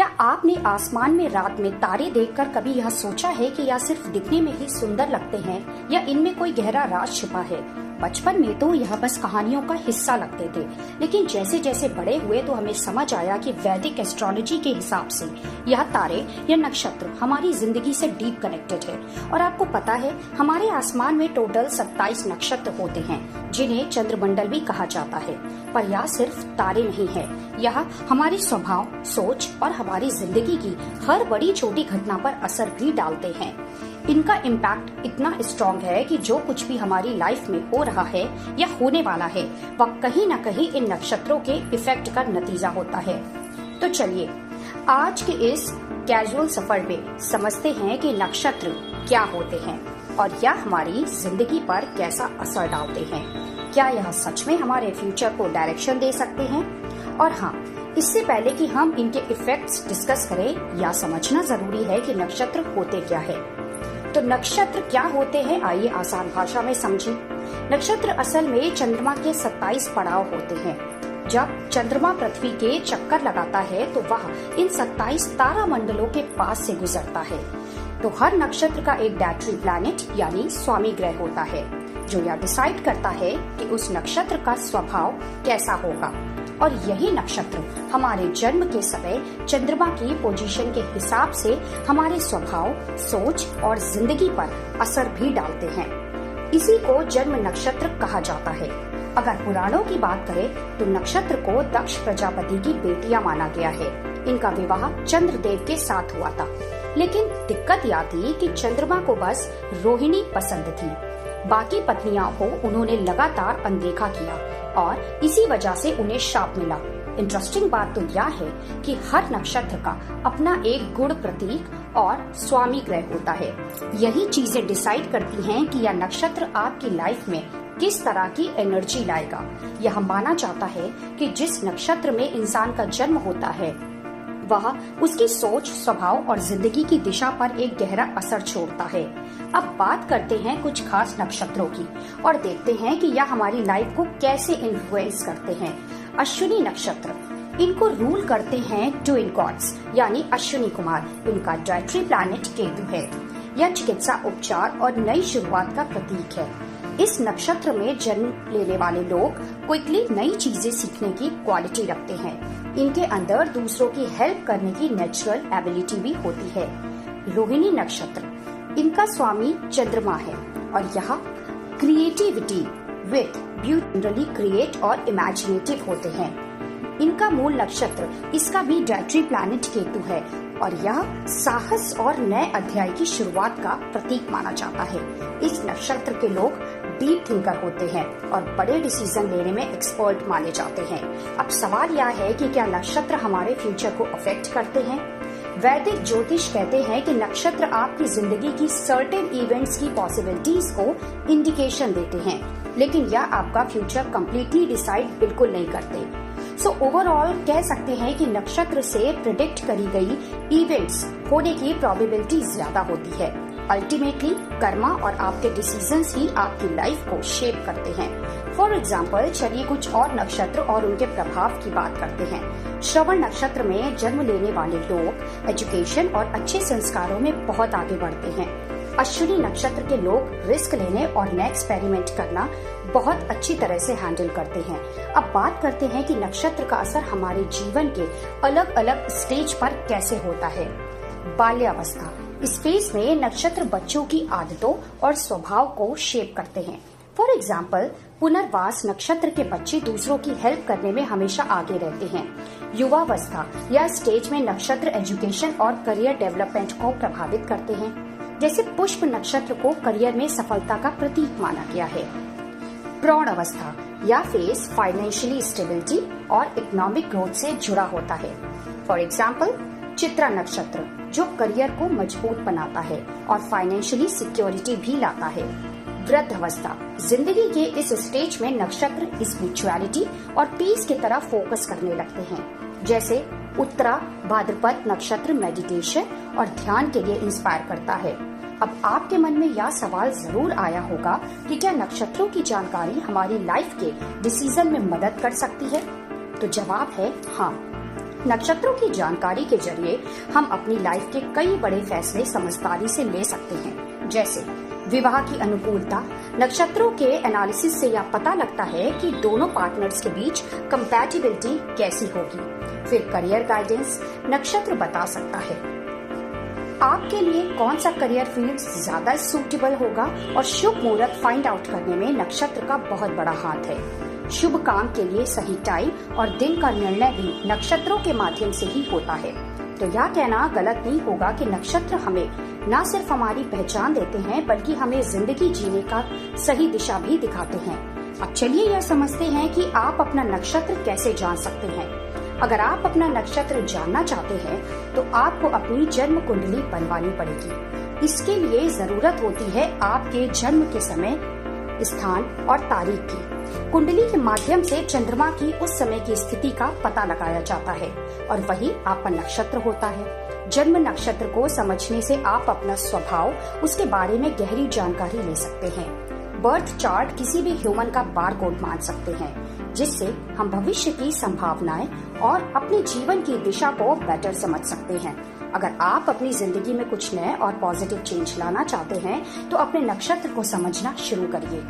क्या आपने आसमान में रात में तारे देखकर कभी यह सोचा है कि यह सिर्फ दिखने में ही सुंदर लगते हैं या इनमें कोई गहरा राज छिपा है? बचपन में तो यह बस कहानियों का हिस्सा लगते थे, लेकिन जैसे जैसे बड़े हुए तो हमें समझ आया कि वैदिक एस्ट्रोलॉजी के हिसाब से यह तारे या नक्षत्र हमारी जिंदगी से डीप कनेक्टेड है। और आपको पता है, हमारे आसमान में टोटल 27 नक्षत्र होते हैं, जिन्हें चंद्रमंडल भी कहा जाता है। पर यह सिर्फ तारे नहीं है, यह हमारे स्वभाव, सोच और हमारी जिंदगी की हर बड़ी छोटी घटना पर असर भी डालते हैं। इनका इम्पैक्ट इतना स्ट्रॉन्ग है कि जो कुछ भी हमारी लाइफ में हो रहा है या होने वाला है, वह कहीं न कहीं इन नक्षत्रों के इफेक्ट का नतीजा होता है। तो चलिए आज के इस कैजुअल सफर में समझते हैं कि नक्षत्र क्या होते हैं और यह हमारी जिंदगी पर कैसा असर डालते हैं। क्या यह सच में हमारे फ्यूचर को डायरेक्शन दे सकते हैं? और हाँ, इससे पहले कि हम इनके इफेक्ट्स डिस्कस करें, यह समझना जरूरी है कि नक्षत्र होते क्या है। तो नक्षत्र क्या होते हैं, आइए आसान भाषा में समझें। नक्षत्र असल में चंद्रमा के 27 पड़ाव होते हैं। जब चंद्रमा पृथ्वी के चक्कर लगाता है तो वह इन 27 तारा मंडलों के पास से गुजरता है। तो हर नक्षत्र का एक डायरेक्टरी प्लैनेट यानी स्वामी ग्रह होता है, जो यह डिसाइड करता है कि उस नक्षत्र का स्वभाव कैसा होगा। और यही नक्षत्र हमारे जन्म के समय चंद्रमा की पोजीशन के हिसाब से हमारे स्वभाव, सोच और जिंदगी पर असर भी डालते हैं। इसी को जन्म नक्षत्र कहा जाता है। अगर पुराणों की बात करें तो नक्षत्र को दक्ष प्रजापति की बेटियां माना गया है। इनका विवाह चंद्रदेव के साथ हुआ था, लेकिन दिक्कत यह थी कि चंद्रमा को बस रोहिणी पसंद थी। बाकी पत्नियों को उन्होंने लगातार अनदेखा किया और इसी वजह से उन्हें शाप मिला। इंटरेस्टिंग बात तो यह है कि हर नक्षत्र का अपना एक गुण प्रतीक और स्वामी ग्रह होता है। यही चीजें डिसाइड करती हैं कि यह नक्षत्र आपकी लाइफ में किस तरह की एनर्जी लाएगा। यह माना जाता है कि जिस नक्षत्र में इंसान का जन्म होता है वह उसकी सोच, स्वभाव और जिंदगी की दिशा पर एक गहरा असर छोड़ता है। अब बात करते हैं कुछ खास नक्षत्रों की और देखते हैं कि यह हमारी लाइफ को कैसे इन्फ्लुएंस करते हैं। अश्विनी नक्षत्र, इनको रूल करते हैं ट्विन गॉड्स यानी अश्विनी कुमार। इनका डायरेक्टरी प्लैनेट केतु है। यह चिकित्सा, उपचार और नई शुरुआत का प्रतीक है। इस नक्षत्र में जन्म लेने वाले लोग क्विकली नई चीजें सीखने की क्वालिटी रखते हैं। इनके अंदर दूसरों की हेल्प करने की नेचुरल एबिलिटी भी होती है। रोहिणी नक्षत्र, इनका स्वामी चंद्रमा है और यह क्रिएटिविटी विथ जनरली क्रिएट और इमेजिनेटिव होते हैं। इनका मूल नक्षत्र, इसका भी डायरेक्टरी प्लैनेट केतु है और यह साहस और नए अध्याय की शुरुआत का प्रतीक माना जाता है। इस नक्षत्र के लोग डीप थिंकर होते हैं और बड़े डिसीजन लेने में एक्सपर्ट माने जाते हैं। अब सवाल यह है कि क्या नक्षत्र हमारे फ्यूचर को अफेक्ट करते हैं? वैदिक ज्योतिष कहते हैं कि नक्षत्र आपकी जिंदगी की सर्टेन इवेंट्स की पॉसिबिलिटीज को इंडिकेशन देते हैं, लेकिन यह आपका फ्यूचर कम्प्लीटली डिसाइड बिल्कुल नहीं करते। सो ओवरऑल कह सकते हैं कि नक्षत्र से प्रिडिक्ट करी गई इवेंट्स होने की प्रोबेबिलिटी ज्यादा होती है। अल्टीमेटली कर्मा और आपके डिसीजंस ही आपकी लाइफ को शेप करते हैं। फॉर एग्जाम्पल, चलिए कुछ और नक्षत्र और उनके प्रभाव की बात करते हैं। श्रवण नक्षत्र में जन्म लेने वाले लोग एजुकेशन और अच्छे संस्कारों में बहुत आगे बढ़ते हैं। अश्विनी नक्षत्र के लोग रिस्क लेने और नए एक्सपेरिमेंट करना बहुत अच्छी तरह से हैंडल करते हैं। अब बात करते हैं कि नक्षत्र का असर हमारे जीवन के अलग अलग स्टेज पर कैसे होता है। बाल्यावस्था, इस फेज में नक्षत्र बच्चों की आदतों और स्वभाव को शेप करते हैं। फॉर एग्जाम्पल, पुनर्वास नक्षत्र के बच्चे दूसरों की हेल्प करने में हमेशा आगे रहते हैं। युवावस्था, यह स्टेज में नक्षत्र एजुकेशन और करियर डेवलपमेंट को प्रभावित करते हैं। जैसे पुष्प नक्षत्र को करियर में सफलता का प्रतीक माना गया है। प्रौढ़ अवस्था, यह फेज फाइनेंशियली स्टेबिलिटी और इकोनॉमिक ग्रोथ से जुड़ा होता है। फॉर एग्जाम्पल, चित्रा नक्षत्र जो करियर को मजबूत बनाता है और फाइनेंशियली सिक्योरिटी भी लाता है। वृद्ध अवस्था, जिंदगी के इस स्टेज में नक्षत्र स्पिरिचुअलिटी और पीस की तरफ फोकस करने लगते हैं। जैसे उत्तरा भाद्रपद नक्षत्र मेडिटेशन और ध्यान के लिए इंस्पायर करता है। अब आपके मन में यह सवाल जरूर आया होगा कि क्या नक्षत्रों की जानकारी हमारी लाइफ के डिसीजन में मदद कर सकती है? तो जवाब है हाँ। नक्षत्रों की जानकारी के जरिए हम अपनी लाइफ के कई बड़े फैसले समझदारी से ले सकते हैं। जैसे विवाह की अनुकूलता, नक्षत्रों के एनालिसिस से यह पता लगता है कि दोनों पार्टनर्स के बीच कंपैटिबिलिटी कैसी होगी। फिर करियर गाइडेंस, नक्षत्र बता सकता है आपके लिए कौन सा करियर फील्ड ज्यादा सूटेबल होगा, और शुभ मुहूर्त फाइंड आउट करने में नक्षत्र का बहुत बड़ा हाथ है। शुभ काम के लिए सही टाइम और दिन का निर्णय भी नक्षत्रों के माध्यम से ही होता है। तो यह कहना गलत नहीं होगा कि नक्षत्र हमें न सिर्फ हमारी पहचान देते हैं बल्कि हमें जिंदगी जीने का सही दिशा भी दिखाते हैं। अब चलिए यह समझते हैं कि आप अपना नक्षत्र कैसे जान सकते हैं। अगर आप अपना नक्षत्र जानना चाहते हैं तो आपको अपनी जन्म कुंडली बनवानी पड़ेगी। इसके लिए जरूरत होती है आपके जन्म के समय, स्थान और तारीख की। कुंडली के माध्यम से चंद्रमा की उस समय की स्थिति का पता लगाया जाता है और वही आपका नक्षत्र होता है। जन्म नक्षत्र को समझने से आप अपना स्वभाव, उसके बारे में गहरी जानकारी ले सकते हैं। बर्थ चार्ट किसी भी ह्यूमन का बारकोड मान सकते हैं, जिससे हम भविष्य की संभावनाएं और अपने जीवन की दिशा को बेटर समझ सकते हैं। अगर आप अपनी जिंदगी में कुछ नए और पॉजिटिव चेंज लाना चाहते हैं तो अपने नक्षत्र को समझना शुरू करिए।